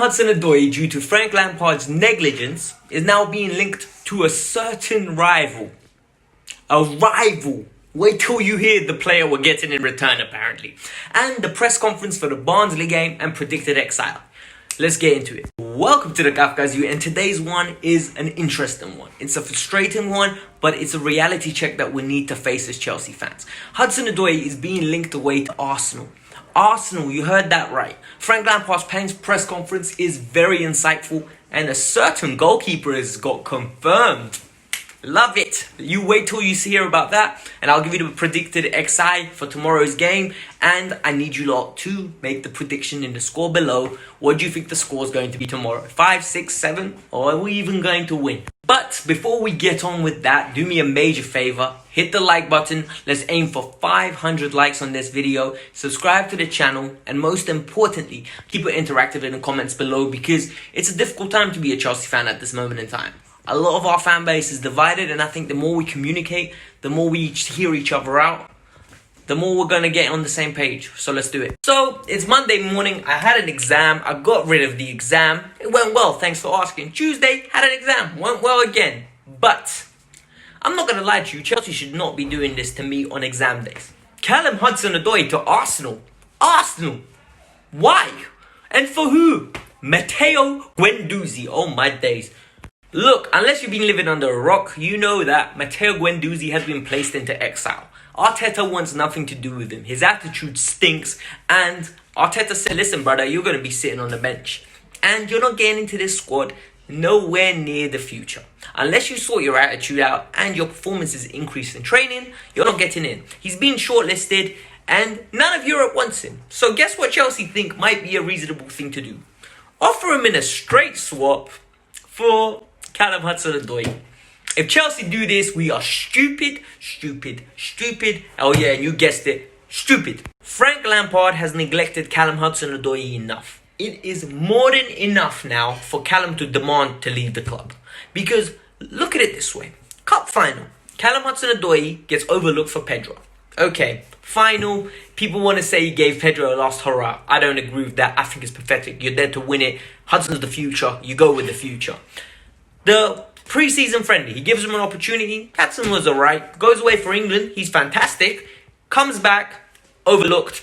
Hudson-Odoi, due to Frank Lampard's negligence, is now being linked to a certain rival. A rival. Wait till you hear the player we're getting in return, apparently. And the press conference for the Barnsley game and predicted exile. Let's get into it. Welcome to the Kavkas, and today's one is an interesting one. It's a frustrating one, but it's a reality check that we need to face as Chelsea fans. Hudson-Odoi is being linked away to Arsenal. Arsenal, you heard that right. Frank Lampard's press conference is very insightful, and a certain goalkeeper has got confirmed. Love it. You wait till you hear about that, and I'll give you the predicted XI for tomorrow's game. And I need you lot to make the prediction in the score below. What do you think the score is going to be tomorrow? 5, 6, 7? Or are we even going to win? But before we get on with that, do me a major favor. Hit the like button. Let's aim for 500 likes on this video. Subscribe to the channel. And most importantly, keep it interactive in the comments below, because it's a difficult time to be a Chelsea fan at this moment in time. A lot of our fan base is divided, and I think the more we communicate, the more we hear each other out, the more we're going to get on the same page. So let's do it. So it's Monday morning. I had an exam. I got rid of the exam. It went well, thanks for asking. Tuesday, had an exam. Went well again. But I'm not going to lie to you. Chelsea should not be doing this to me on exam days. Callum Hudson-Odoi to Arsenal. Arsenal. Why? And for who? Matteo Guendouzi. Oh my days. Look, unless you've been living under a rock, you know that Matteo Guendouzi has been placed into exile. Arteta wants nothing to do with him. His attitude stinks, and Arteta said, listen brother, you're going to be sitting on the bench. And you're not getting into this squad nowhere near the future. Unless you sort your attitude out and your performance is increased in training, you're not getting in. He's been shortlisted, and none of Europe wants him. So guess what Chelsea think might be a reasonable thing to do? Offer him in a straight swap for Callum Hudson-Odoi. If Chelsea do this, we are stupid. Oh yeah, you guessed it, stupid. Frank Lampard has neglected Callum Hudson-Odoi enough. It is more than enough now for Callum to demand to leave the club. Because look at it this way. Cup final. Callum Hudson-Odoi gets overlooked for Pedro. Okay, final. People want to say he gave Pedro a last hurrah. I don't agree with that. I think it's pathetic. You're there to win it. Hudson's the future. You go with the future. The pre-season friendly, he gives him an opportunity. Hudson was alright. Goes away for England. He's fantastic. Comes back. Overlooked.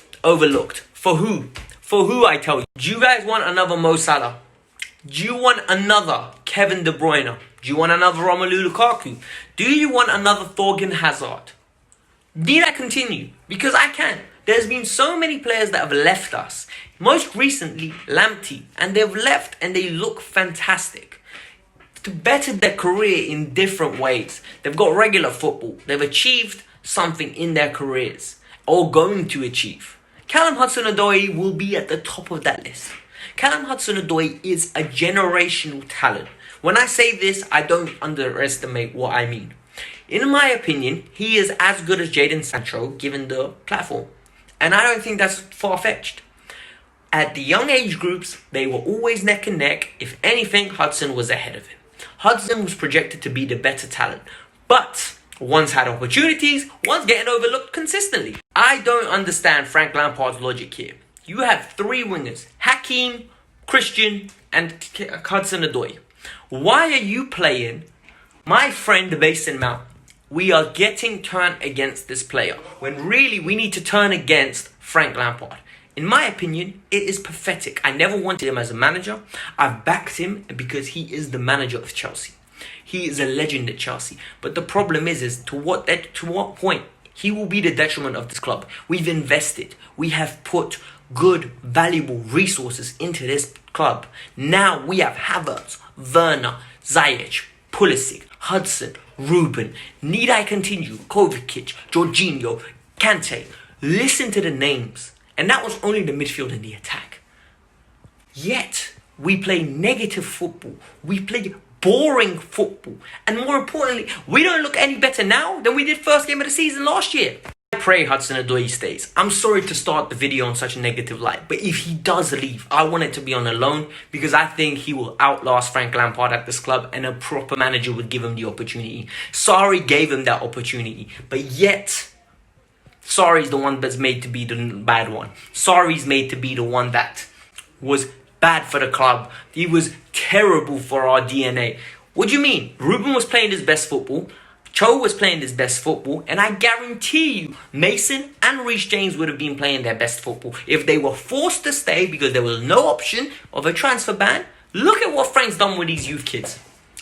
For who? For who, I tell you? Do you guys want another Mo Salah? Do you want another Kevin De Bruyne? Do you want another Romelu Lukaku? Do you want another Thorgan Hazard? Need I continue? Because I can. There's been so many players that have left us. Most recently, Lamptey. And they've left and they look fantastic. To better their career in different ways. They've got regular football. They've achieved something in their careers. Or going to achieve. Callum Hudson-Odoi will be at the top of that list. Callum Hudson-Odoi is a generational talent. When I say this, I don't underestimate what I mean. In my opinion, he is as good as Jadon Sancho given the platform. And I don't think that's far-fetched. At the young age groups, they were always neck and neck. If anything, Hudson was ahead of him. Hudson was projected to be the better talent. But one's had opportunities, one's getting overlooked consistently. I don't understand Frank Lampard's logic here. You have 3 wingers, Hakim, Christian, and Hudson-Odoi. Why are you playing my friend Mason Mount? We are getting turned against this player, when really we need to turn against Frank Lampard. In my opinion, it is pathetic. I never wanted him as a manager. I've backed him because he is the manager of Chelsea. He is a legend at Chelsea. But the problem is to what point he will be the detriment of this club. We've invested. We have put good, valuable resources into this club. Now we have Havertz, Werner, Ziyech, Pulisic, Hudson, Ruben. Need I continue? Kovacic, Jorginho, Kante. Listen to the names. And that was only the midfield and the attack. Yet, we play negative football. We play boring football. And more importantly, we don't look any better now than we did first game of the season last year. I pray Hudson-Odoi stays. I'm sorry to start the video on such a negative light. But if he does leave, I want it to be on a loan. Because I think he will outlast Frank Lampard at this club. And a proper manager would give him the opportunity. Sarri gave him that opportunity. But yet, Sarri's the one that's made to be the bad one. Sarri's made to be the one that was bad for the club. He was terrible for our DNA. What do you mean? Ruben was playing his best football. Cho was playing his best football. And I guarantee you, Mason and Reece James would have been playing their best football if they were forced to stay because there was no option of a transfer ban. Look at what Frank's done with these youth kids.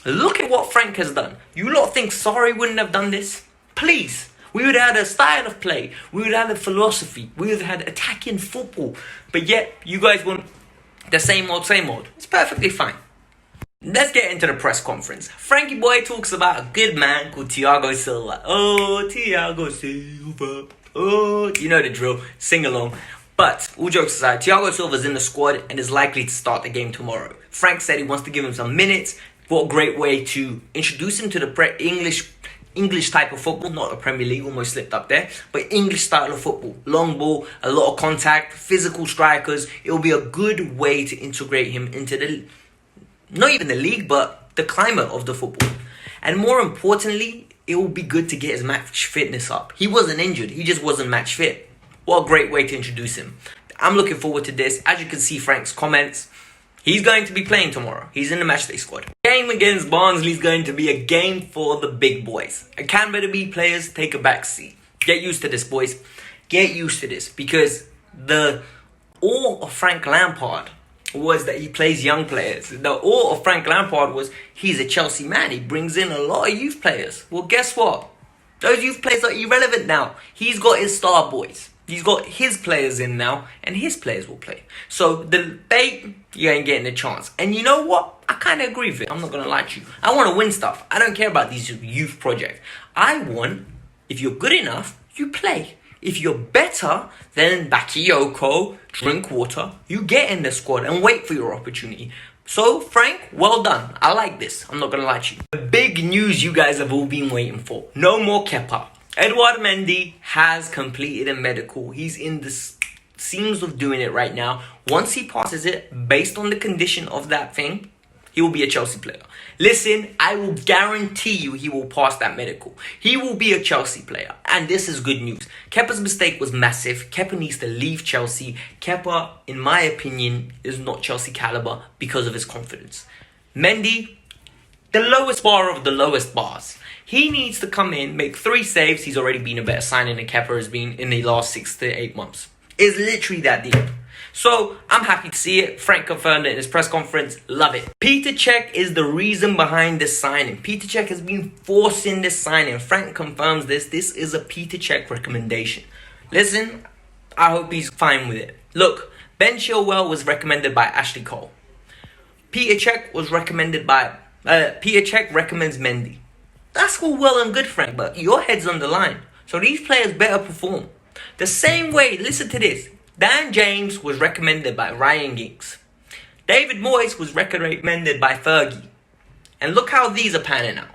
Look at what Frank has done. You lot think Sarri wouldn't have done this? Please. We would have had a style of play. We would have had a philosophy. We would have had attacking football. But yet, you guys want the same old, same old. It's perfectly fine. Let's get into the press conference. Frankie Boy talks about a good man called Thiago Silva. Oh, Thiago Silva. Oh, you know the drill. Sing along. But, all jokes aside, Thiago Silva's in the squad and is likely to start the game tomorrow. Frank said he wants to give him some minutes. What a great way to introduce him to the English type of football, not the Premier League, almost slipped up there, but English style of football. Long ball, a lot of contact, physical strikers. It will be a good way to integrate him into not even the league, but the climate of the football. And more importantly, it will be good to get his match fitness up. He wasn't injured, he just wasn't match fit. What a great way to introduce him. I'm looking forward to this. As you can see Frank's comments, he's going to be playing tomorrow. He's in the matchday squad. Game against Barnsley is going to be a game for the big boys. And Canberra B players take a back seat. Get used to this, boys. Get used to this. Because the awe of Frank Lampard was that he plays young players. The awe of Frank Lampard was he's a Chelsea man. He brings in a lot of youth players. Well, guess what? Those youth players are irrelevant now. He's got his star boys. He's got his players in now, and his players will play. So the debate, you ain't getting a chance. And you know what? I kind of agree with it. I'm not going to lie to you. I want to win stuff. I don't care about these youth projects. I want, if you're good enough, you play. If you're better than Bakayoko, drink water, you get in the squad and wait for your opportunity. So, Frank, well done. I like this. I'm not going to lie to you. The big news you guys have all been waiting for. No more Kepa. Edouard Mendy has completed a medical. He's in the seams of doing it right now. Once he passes it, based on the condition of that thing, he will be a Chelsea player. Listen, I will guarantee you he will pass that medical. He will be a Chelsea player. And this is good news. Kepa's mistake was massive. Kepa needs to leave Chelsea. Kepa, in my opinion, is not Chelsea caliber because of his confidence. Mendy, the lowest bar of the lowest bars. He needs to come in, make 3 saves. He's already been a better signing than Kepa has been in the last 6 to 8 months. It's literally that deep. So, I'm happy to see it. Frank confirmed it in his press conference. Love it. Peter Cech is the reason behind this signing. Peter Cech has been forcing this signing. Frank confirms this. This is a Peter Cech recommendation. Listen, I hope he's fine with it. Look, Ben Chilwell was recommended by Ashley Cole. Peter Cech was recommended by... Peter Cech recommends Mendy. That's all well and good, Frank, but your head's on the line. So these players better perform. The same way, listen to this. Dan James was recommended by Ryan Giggs. David Moyes was recommended by Fergie. And look how these are panning out.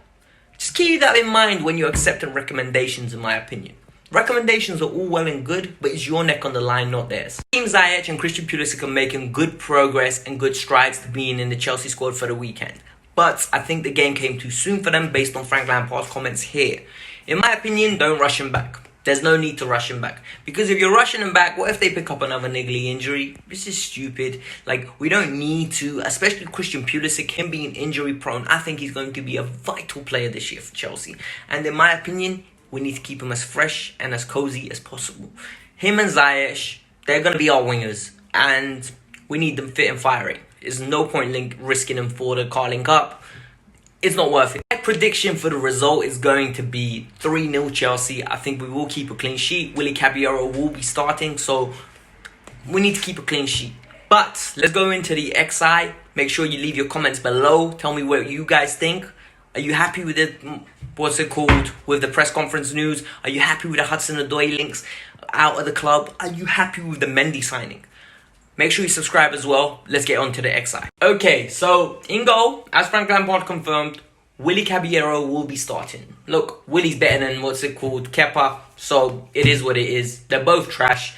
Just keep that in mind when you're accepting recommendations, in my opinion. Recommendations are all well and good, but it's your neck on the line, not theirs. Team Ziyech and Christian Pulisic are making good progress and good strides to being in the Chelsea squad for the weekend. But I think the game came too soon for them based on Frank Lampard's comments here. In my opinion, don't rush him back. There's no need to rush him back. Because if you're rushing him back, what if they pick up another niggly injury? This is stupid. Like, we don't need to, especially Christian Pulisic, him being injury prone. I think he's going to be a vital player this year for Chelsea. And in my opinion, we need to keep him as fresh and as cozy as possible. Him and Ziyech, they're going to be our wingers. And we need them fit and firing. There's no point risking them for the Carling Cup. It's not worth it. My prediction for the result is going to be 3-0 Chelsea. I think we will keep a clean sheet. Willy Caballero will be starting, so we need to keep a clean sheet. But let's go into the XI. Make sure you leave your comments below. Tell me what you guys think. Are you happy with it? What's it called? With the press conference news? Are you happy with the Hudson-Odoi links out of the club? Are you happy with the Mendy signing? Make sure you subscribe as well. Let's get on to the XI. Okay, so in goal, as Frank Lampard confirmed, Willy Caballero will be starting. Look, Willy's better than Kepa, so it is what it is. They're both trash.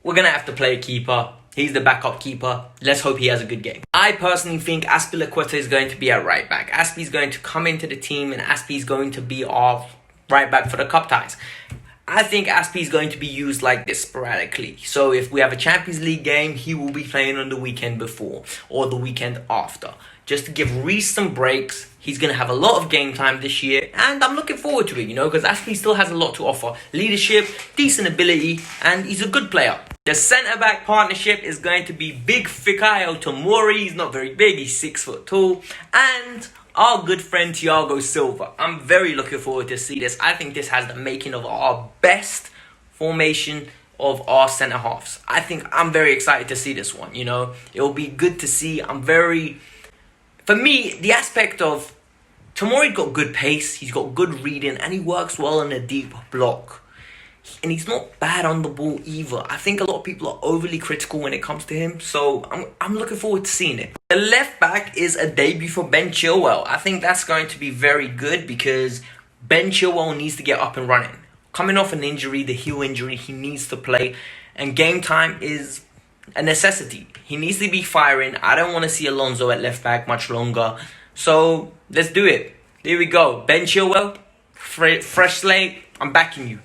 We're going to have to play a keeper. He's the backup keeper. Let's hope he has a good game. I personally think Azpilicueta is going to be at right back. Azpi's going to come into the team and Azpi's going to be our right back for the cup ties. I think Aspie is going to be used like this sporadically. So if we have a Champions League game, he will be playing on the weekend before or the weekend after. Just to give Reece some breaks. He's going to have a lot of game time this year. And I'm looking forward to it, because Aspie still has a lot to offer. Leadership, decent ability, and he's a good player. The centre-back partnership is going to be Big Fikayo Tomori. He's not very big. He's 6 foot tall. And our good friend Thiago Silva. I'm very looking forward to see this. I think this has the making of our best formation of our centre halves. I'm very excited to see this one. It will be good to see. For me, the aspect of Tomori's got good pace, he's got good reading, and he works well in a deep block. And he's not bad on the ball either. I think a lot of people are overly critical when it comes to him, so I'm looking forward to seeing it. The left back is a debut for Ben Chilwell. I think that's going to be very good because Ben Chilwell needs to get up and running. Coming off an injury, the heel injury, he needs to play, and game time is a necessity. He needs to be firing. I don't want to see Alonso at left back much longer. So let's do it. Here we go. Ben Chilwell, fresh slate. I'm backing you.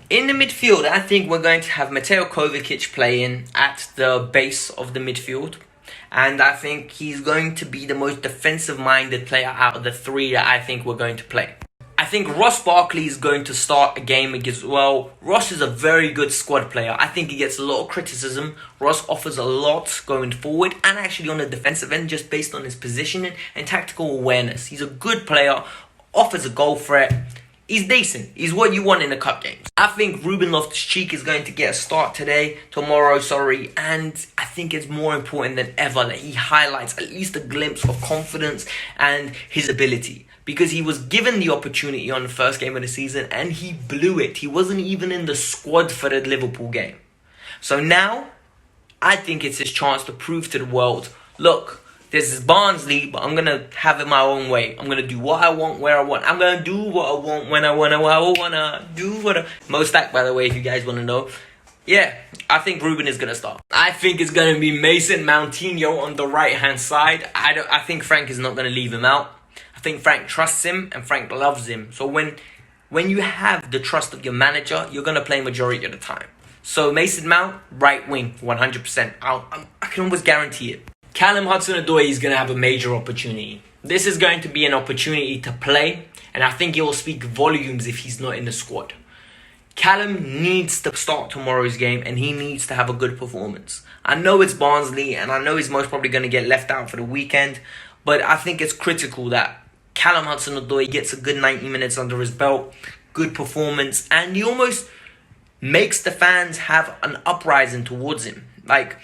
In the midfield, I think we're going to have Mateo Kovacic playing at the base of the midfield. And I think he's going to be the most defensive-minded player out of the three that I think we're going to play. I think Ross Barkley is going to start a game against... Well, Ross is a very good squad player. I think he gets a lot of criticism. Ross offers a lot going forward and actually on the defensive end just based on his positioning and tactical awareness. He's a good player, offers a goal threat. He's decent. He's what you want in the cup games. I think Ruben Loftus-Cheek is going to get a start tomorrow, and I think it's more important than ever that he highlights at least a glimpse of confidence and his ability. Because he was given the opportunity on the first game of the season and he blew it. He wasn't even in the squad for the Liverpool game. So now, I think it's his chance to prove to the world, look, this is Barnsley, but I'm going to have it my own way. I'm going to do what I want, where I want. I'm going to do what I want, when I want to do what I... Mo Stack, by the way, if you guys want to know. Yeah, I think Ruben is going to start. I think it's going to be Mason Moutinho on the right-hand side. I think Frank is not going to leave him out. I think Frank trusts him and Frank loves him. So when you have the trust of your manager, you're going to play majority of the time. So Mason Mount, right wing, 100%. I can almost guarantee it. Callum Hudson-Odoi is going to have a major opportunity. This is going to be an opportunity to play, and I think it will speak volumes if he's not in the squad. Callum needs to start tomorrow's game, and he needs to have a good performance. I know it's Barnsley, and I know he's most probably going to get left out for the weekend, but I think it's critical that Callum Hudson-Odoi gets a good 90 minutes under his belt, good performance, and he almost makes the fans have an uprising towards him. Like,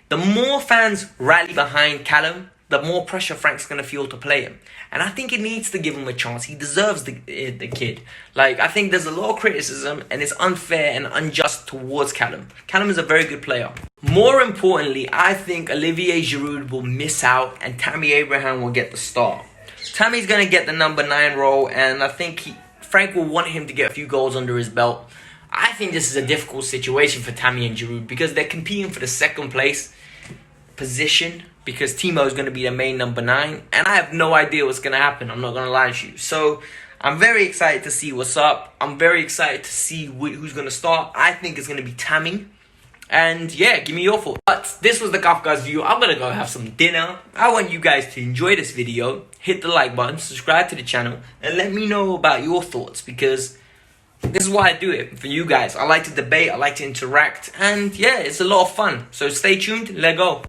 the more fans rally behind Callum, the more pressure Frank's going to feel to play him. And I think he needs to give him a chance. He deserves the kid. Like, I think there's a lot of criticism and it's unfair and unjust towards Callum. Callum is a very good player. More importantly, I think Olivier Giroud will miss out and Tammy Abraham will get the start. Tammy's going to get the number 9 role, and I think Frank will want him to get a few goals under his belt. I think this is a difficult situation for Tammy and Giroud because they're competing for the second place position because Timo is going to be the main number 9, and I have no idea what's going to happen. I'm not going to lie to you. So I'm very excited to see what's up. I'm very excited to see who's going to start. I think it's going to be Tammy. And yeah, give me your thoughts. But this was the Kavkas view. I'm going to go have some dinner. I want you guys to enjoy this video. Hit the like button, subscribe to the channel, and let me know about your thoughts because this is why I do it, for you guys. I like to debate, I like to interact, and yeah, it's a lot of fun. So stay tuned, let go.